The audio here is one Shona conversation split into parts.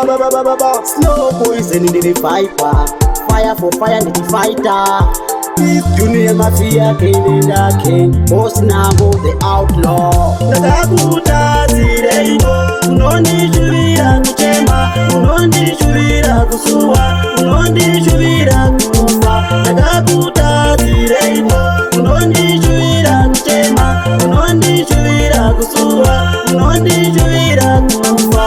Slow poison in the viper, fire for fire in the fighter. If Junior Mafia king the king, boss Nambo the outlaw. Nakakuta zireino, unondi shubira kuchema, unondi shubira kusuwa, unondi shubira kufa. Nakakuta zireino, unondi shubira kuchema, unondi shubira kusuwa, unondi shubira kufa.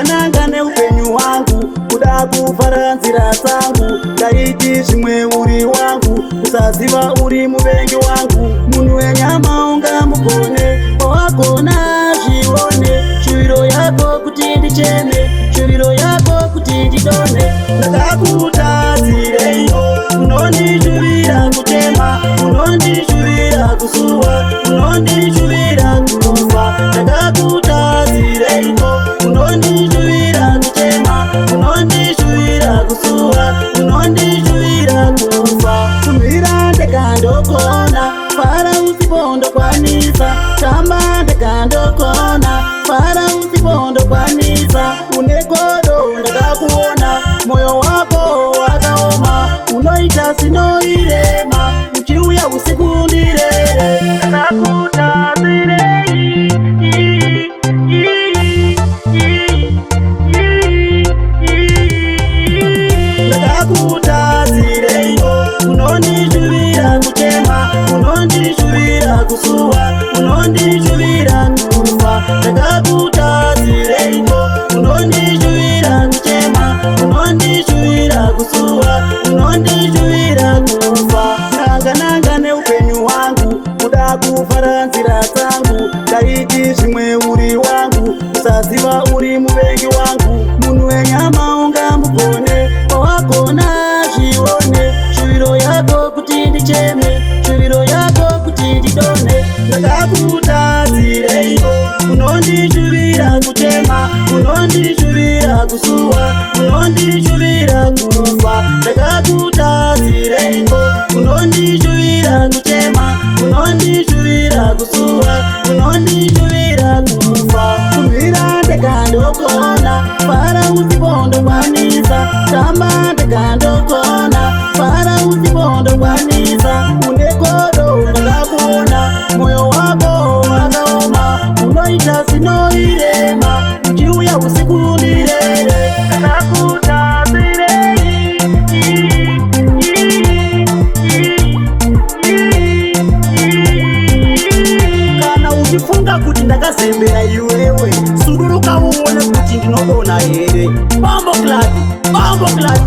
Nanga ne upenyu wangu, kuda kufara nzira zangu, ndaiti shimwe uri wangu, usaziva uri muvengi wangu. Munhu wenyama unga mukone, wakona zvione, shuviro yako kuti ndicheme, shuviro yako kuti ndidone. Ndakakutadzireio, unondishuvira kuchema, unondishuvira kusuwa, unondishuvira kufa. Ndakakutadzireio, unondishuvira kuchema, unondishuvira kusuwa, unondishuvira kufa. Tumira ndekandokona, fara usipondo kwanisa, tamba ndekandokona, fara usipondo kwanisa. Unegodo ndakakuona, moyo wako wakaoma, unoita sinoirema, uchiuya usiku ndirere. Ndakakutadzireio, ndakakutadzireio, unondishuvira kuchema, unondishuvira kusuwa, unondishuvira kufa. Ndakakutadzireio, unondishuvira kuchema, unondishuvira kusuwa, unondishuvira kufa. Nanga ne upenyu wangu, kuda kufara nzira dzangu, ndaiti zvimwe uri wangu, usaziva uri muvengi wangu. Munhu wenyama unga mugone, wakona zvione, shuviro yako kuti ndicheme, shuviro yako kuti ndidone. Ndakakutadzireio, unondishuvira kuchema, unondishuvira kusuwa, unondishuvira kufa. Ndakakutadzireio, unondishuvira kuchema, unondishuvira kusuwa, unondishuvira kufa. Tumira ndekandokona, fara usipondo kwanisa, tamba ndekandokona, fara usipondo kwanisa. Unegodo ndakakuona, moyo wako wakaoma, unoita sinoirema, uchiuya usiku ndirere. Kana uchifunga kuti ndakazembera iwewe, suduruka uone kuti ndinodona here. Bombo clad, bombo clad.